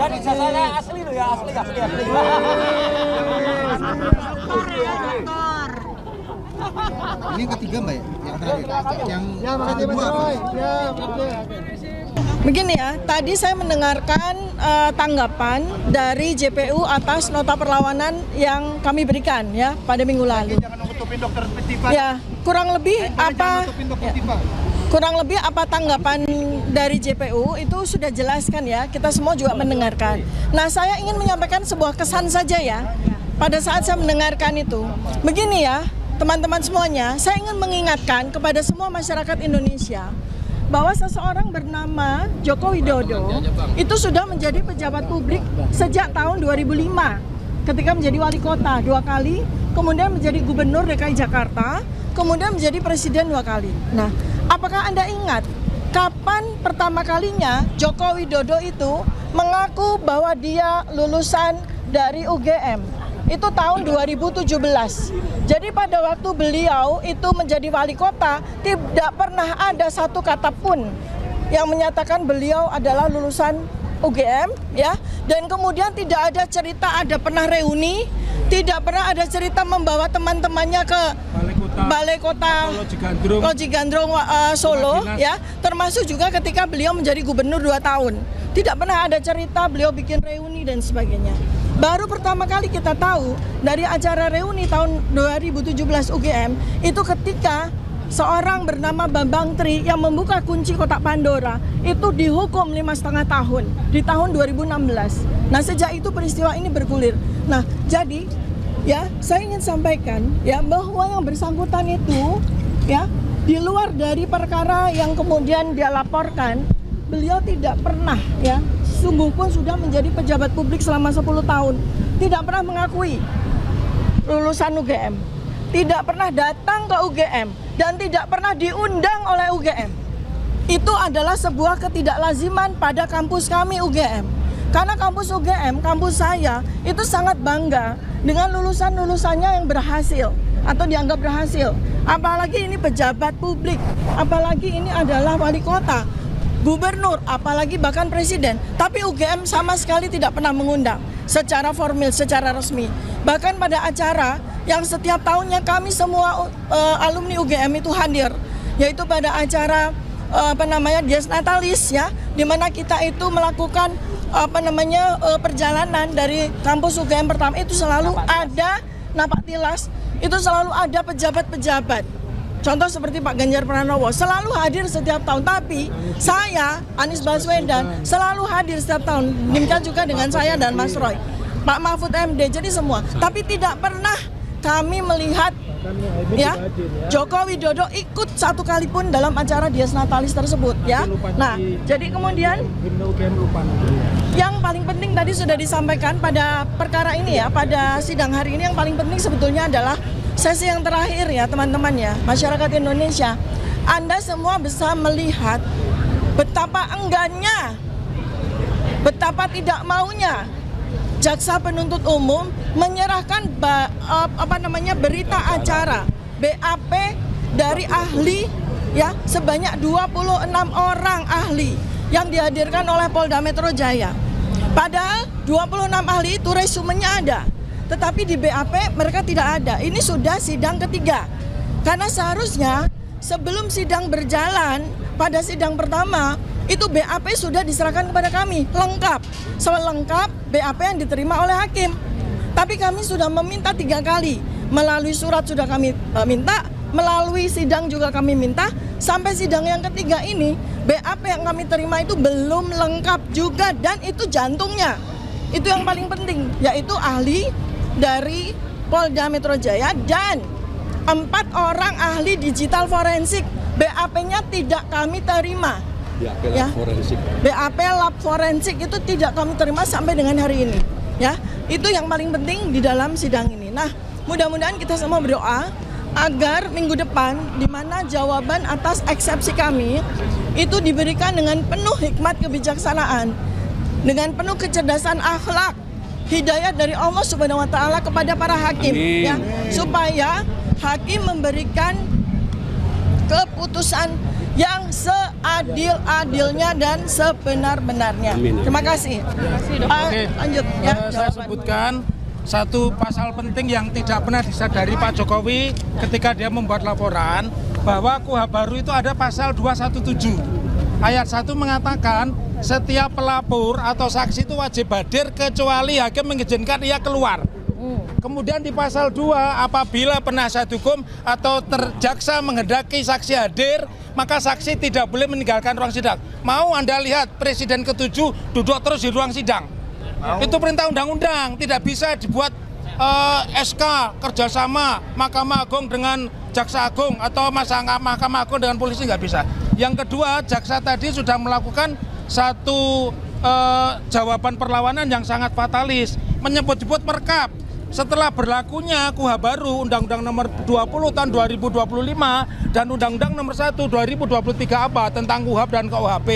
Dan ijazahnya asli loh ya, asli. Ini yang ketiga Mbak ya? Yang terakhir? Yang satu dua apa? Begini ya, tadi saya mendengarkan tanggapan dari JPU atas nota perlawanan yang kami berikan ya pada minggu lalu. Ya, kurang lebih apa tanggapan dari JPU itu sudah jelaskan ya, kita semua juga mendengarkan. Nah, saya ingin menyampaikan sebuah kesan saja ya, pada saat saya mendengarkan itu. Begini ya, teman-teman semuanya, saya ingin mengingatkan kepada semua masyarakat Indonesia bahwa seseorang bernama Joko Widodo itu sudah menjadi pejabat publik sejak tahun 2005 ketika menjadi wali kota 2 kali, kemudian menjadi gubernur DKI Jakarta, kemudian menjadi presiden 2 kali. Nah, apakah Anda ingat kapan pertama kalinya Joko Widodo itu mengaku bahwa dia lulusan dari UGM? Itu tahun 2017. Jadi pada waktu beliau itu menjadi wali kota, tidak pernah ada satu kata pun yang menyatakan beliau adalah lulusan UGM ya. Dan kemudian tidak ada cerita ada pernah reuni, tidak pernah ada cerita membawa teman-temannya ke Balai Kota Loji Gandrung Solo ya, termasuk juga ketika beliau menjadi gubernur 2 tahun. Tidak pernah ada cerita beliau bikin reuni dan sebagainya. Baru pertama kali kita tahu dari acara reuni tahun 2017 UGM itu ketika seorang bernama Bambang Tri yang membuka kunci kotak Pandora itu dihukum 5,5 tahun di tahun 2016. Nah, sejak itu peristiwa ini bergulir. Nah, jadi ya saya ingin sampaikan ya bahwa yang bersangkutan itu ya di luar dari perkara yang kemudian dia laporkan, beliau tidak pernah ya, sungguh pun sudah menjadi pejabat publik selama 10 tahun, tidak pernah mengakui lulusan UGM, tidak pernah datang ke UGM, dan tidak pernah diundang oleh UGM. Itu adalah sebuah ketidaklaziman pada kampus kami UGM. Karena kampus UGM, kampus saya, itu sangat bangga dengan lulusan-lulusannya yang berhasil atau dianggap berhasil. Apalagi ini pejabat publik, apalagi ini adalah wali kota, gubernur, apalagi bahkan presiden. Tapi UGM sama sekali tidak pernah mengundang secara formal, secara resmi. Bahkan pada acara yang setiap tahunnya kami semua alumni UGM itu hadir, yaitu pada acara Dies Natalis ya, di mana kita itu melakukan perjalanan dari kampus UGM pertama, itu selalu ada napak tilas, itu selalu ada pejabat-pejabat. Contoh seperti Pak Ganjar Pranowo selalu hadir setiap tahun, tapi saya, Anies Baswedan, selalu hadir setiap tahun. Demikian juga dengan saya dan Mas Roy, Pak Mahfud MD, jadi semua. Tapi tidak pernah kami melihat ya Joko Widodo ikut satu kali pun dalam acara Dies Natalis tersebut ya. Nah, jadi kemudian yang paling penting tadi sudah disampaikan pada perkara ini ya, pada sidang hari ini yang paling penting sebetulnya adalah sesi yang terakhir ya teman-teman ya, masyarakat Indonesia. Anda semua bisa melihat betapa enggannya, betapa tidak maunya jaksa penuntut umum menyerahkan berita acara BAP dari ahli ya, sebanyak 26 orang ahli yang dihadirkan oleh Polda Metro Jaya. Padahal 26 ahli itu resumenya ada, tetapi di BAP mereka tidak ada. Ini sudah sidang ketiga. Karena seharusnya sebelum sidang berjalan, pada sidang pertama itu BAP sudah diserahkan kepada kami lengkap, selengkap BAP yang diterima oleh hakim. Tapi kami sudah meminta 3 kali, melalui surat sudah kami minta, melalui sidang juga kami minta. Sampai sidang yang ketiga ini BAP yang kami terima itu belum lengkap juga, dan itu jantungnya. Itu yang paling penting, yaitu ahli dari Polda Metro Jaya dan 4 orang ahli digital forensik. BAP-nya tidak kami terima. Ya, BAP lab forensik itu tidak kami terima sampai dengan hari ini. Ya, itu yang paling penting di dalam sidang ini. Nah, mudah-mudahan kita semua berdoa agar minggu depan, di mana jawaban atas eksepsi kami itu diberikan dengan penuh hikmat kebijaksanaan, dengan penuh kecerdasan akhlak, hidayah dari Allah Subhanahu wa taala kepada para hakim. Amin. Ya, supaya hakim memberikan keputusan yang seadil-adilnya dan sebenar-benarnya. Terima kasih. Oke. Lanjut ya. Saya sebutkan satu pasal penting yang tidak pernah disadari Pak Jokowi ketika dia membuat laporan, bahwa KUHP baru itu ada pasal 217. Ayat 1 mengatakan setiap pelapor atau saksi itu wajib hadir kecuali hakim mengizinkan ia keluar. Kemudian di pasal 2, apabila penasihat hukum atau jaksa menghendaki saksi hadir, maka saksi tidak boleh meninggalkan ruang sidang. Mau Anda lihat Presiden ke-7 duduk terus di ruang sidang? Itu perintah undang-undang, tidak bisa dibuat SK kerjasama Mahkamah Agung dengan Jaksa Agung atau Mahkamah Agung dengan polisi, nggak bisa. Yang kedua, jaksa tadi sudah melakukan satu jawaban perlawanan yang sangat fatalis, menyebut-nyebut merkap. Setelah berlakunya KUHP baru, Undang-Undang Nomor 20 Tahun 2025 dan Undang-Undang Nomor 1 2023 apa tentang KUHP dan KUHP,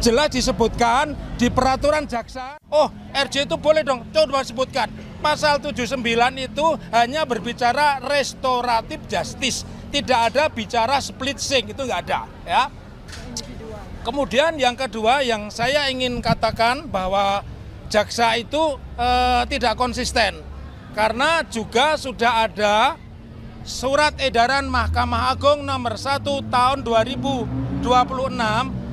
jelas disebutkan di peraturan jaksa. Oh, RJ itu boleh dong, coba sebutkan. Pasal 79 itu hanya berbicara restoratif justice, tidak ada bicara split sink, itu nggak ada, ya. Kemudian yang kedua yang saya ingin katakan bahwa jaksa itu tidak konsisten. Karena juga sudah ada surat edaran Mahkamah Agung nomor 1 tahun 2026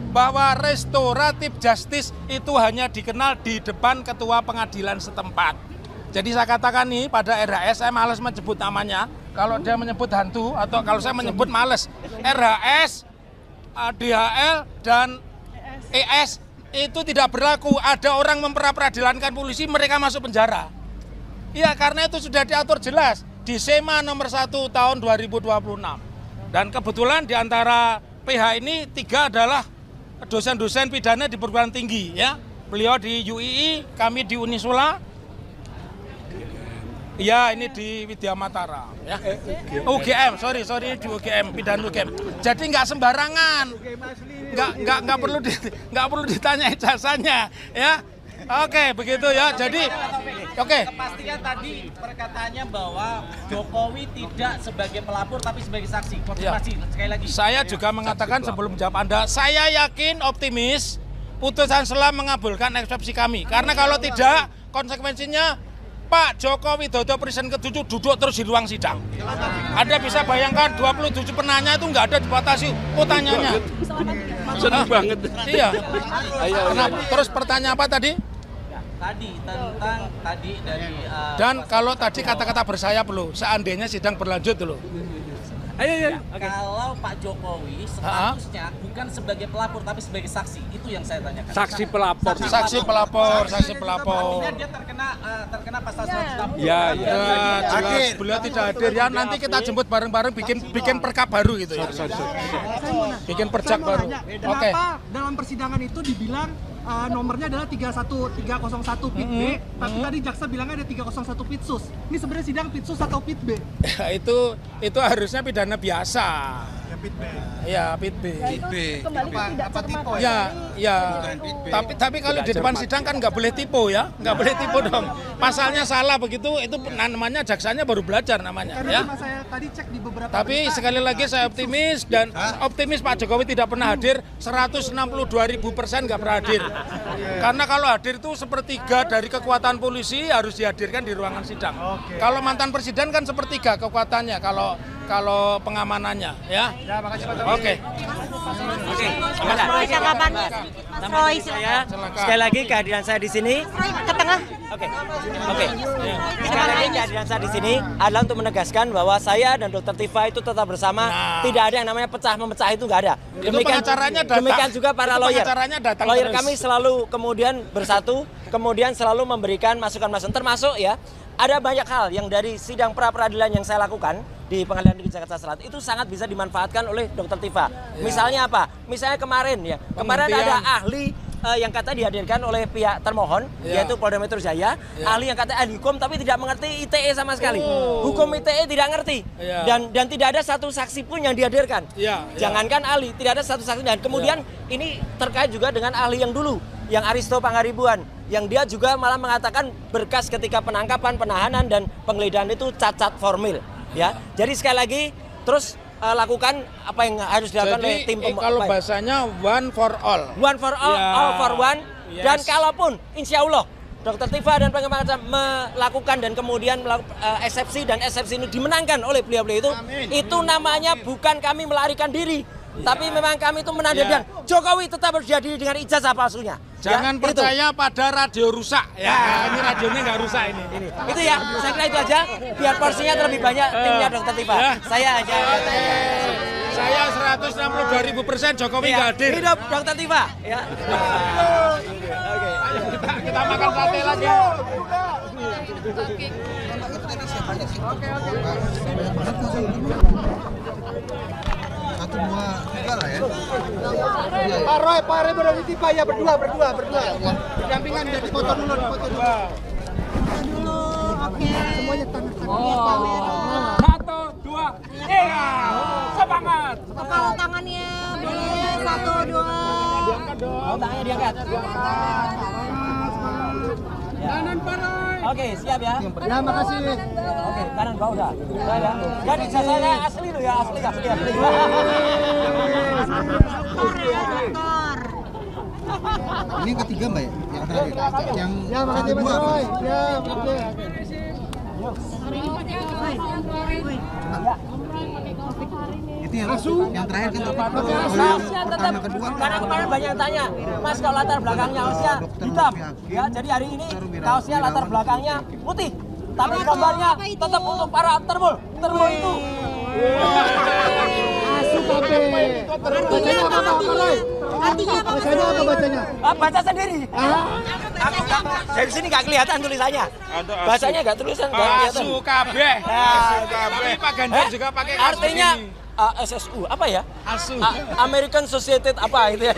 bahwa restoratif justice itu hanya dikenal di depan ketua pengadilan setempat. Jadi saya katakan nih pada RHS, saya malas menyebut namanya. Kalau dia menyebut hantu atau kalau saya menyebut males. RHS, DHL, dan ES itu tidak berlaku. Ada orang memperadilankan polisi, mereka masuk penjara. Iya, karena itu sudah diatur jelas di SEMA nomor 1 tahun 2026. Dan kebetulan di antara PH ini 3 adalah dosen-dosen pidana di perguruan tinggi, ya. Beliau di UII, kami di Unisula. Iya, ini di Widya Matara, ya. UGM, sorry di UGM, pidana UGM. Jadi nggak sembarangan, nggak perlu ditanya ijazahnya, ya. Oke, begitu ya. Jadi, oke. Kepastian tadi perkataannya bahwa Jokowi tidak sebagai pelapor tapi sebagai saksi. Konfirmasi sekali lagi. Saya juga mengatakan sebelum menjawab Anda, saya yakin optimis putusan selah mengabulkan eksepsi kami. Karena kalau tidak, konsekuensinya Pak Jokowi Widodo Presiden ke-7 duduk terus di ruang sidang. Anda bisa bayangkan 27 penanya itu nggak ada dibatasi pertanyaannya. Senang banget. Iya. Kenapa? Terus pertanyaan apa tadi? Tadi tentang dari Dan kalau tadi kata-kata bersayap loh, seandainya sidang berlanjut loh. kalau Pak Jokowi statusnya bukan sebagai pelapor tapi sebagai saksi, itu yang saya tanyakan. Saksi pelapor. Saksi pelapor. Artinya dia terkena pasal 160. Ya. Jelas beliau tidak hadir ya. Nanti kita jemput bareng-bareng bikin perkap baru gitu ya. Bikin perjak baru. Oke. Kenapa dalam persidangan itu dibilang nomornya adalah 301 pit B, tapi tadi jaksa bilangnya ada 301 pit sus. Ini sebenarnya sidang pit sus atau pit B? itu harusnya pidana biasa. Ya pit B. Ya, pit B. Kembali ke tidak cermat. Ya. Tapi kalau di depan sidang kan nggak boleh tipu ya, nggak boleh tipu dong. Pasalnya salah begitu, itu namanya jaksanya baru belajar namanya. Karena Ya. cuma saya tadi cek di beberapa. Tapi berita, sekali lagi saya optimis dan optimis Pak Jokowi tidak pernah hadir. 162.000% nggak pernah hadir. Karena kalau hadir itu sepertiga dari kekuatan polisi harus dihadirkan di ruangan sidang. Kalau mantan presiden kan sepertiga kekuatannya kalau pengamanannya, ya. Oke. Tanggapan Mas Roy, sekali lagi kehadiran saya di sini ke tengah. Oke. Sekali lagi kehadiran saya di sini adalah untuk menegaskan bahwa saya dan Dr. Tifa itu tetap bersama. Tidak ada yang namanya pecah-memecah, itu nggak ada. Demikian juga para lawyer. Lawyer kami selalu kemudian bersatu, kemudian selalu memberikan masukan-masukan, termasuk ya ada banyak hal yang dari sidang pra-peradilan yang saya lakukan di Pengadilan Negeri Jakarta Selatan itu sangat bisa dimanfaatkan oleh Dr. Tifa. Misalnya apa? Misalnya kemarin ada ahli yang kata dihadirkan oleh pihak termohon, yaitu Polda Metro Jaya, ahli yang kata ahli hukum tapi tidak mengerti ITE sama sekali. Hukum ITE tidak ngerti, dan tidak ada satu saksi pun yang dihadirkan. Jangankan ahli, tidak ada satu saksi. Dan kemudian ini terkait juga dengan ahli yang dulu, yang Aristo Pangaribuan, yang dia juga malah mengatakan berkas ketika penangkapan, penahanan, dan penggeledahan itu cacat formil. Ya, jadi sekali lagi, terus lakukan apa yang harus dilakukan oleh tim kalau bahasanya one for all. One for all, all for one. Yes. Dan kalaupun insya Allah Dr. Tifa dan pengamat melakukan dan kemudian eksepsi dan eksepsi ini dimenangkan oleh beliau-beliau itu namanya bukan kami melarikan diri, tapi memang kami itu menandakan Jokowi tetap berjadi dengan ijazah palsunya. Jangan percaya pada radio rusak. Ya, ini radionya nggak rusak ini. Itu ya, saya kira itu aja. Biar porsinya terlebih banyak timnya Dr. Tifa. Saya aja. Saya 162.000% Jokowi nggak hadir. Hidup Dr. Tifa. Ya. Kita makan sate lagi. Satu dua tiga lah ya. Pak Roy berani tiba ya berdua. Dampingan dari foto dulu, Semuanya tangan. Satu, dua, tiga. Semangat. Kalau tangannya boleh 1, 2. Tangannya diangkat. Kanan Pak Roy. Oke, siap ya. Ya, makasih. Oke, kanan bawah udah. Ya. Jadi saya asli loh ya, asli. Ini yang ketiga mbak ya? Yang terakhir. Yang Ya, satu makasih Mas dua. Roy. Ya, oke. Itu yang terakhir kan topik. Kaosnya tetap, Pertama kedua. karena kemarin banyak yang tanya, Mas kalau latar belakangnya kaosnya hitam, ya jadi hari ini kaosnya latar belakangnya putih, tapi gambarnya tetap untuk para termul itu. Asu kabe. Bacanya apa Pak Roy? Artinya apa? Bacanya apa bacanya? Baca sendiri. Aku dari sini nggak kelihatan tulisannya. Bahasanya nggak tulisan, nggak kelihatan. Asu kabeh. Tapi Pak Ganjar juga pakai kaos Artinya begini. SSU apa ya? Asu. American Society apa itu ya?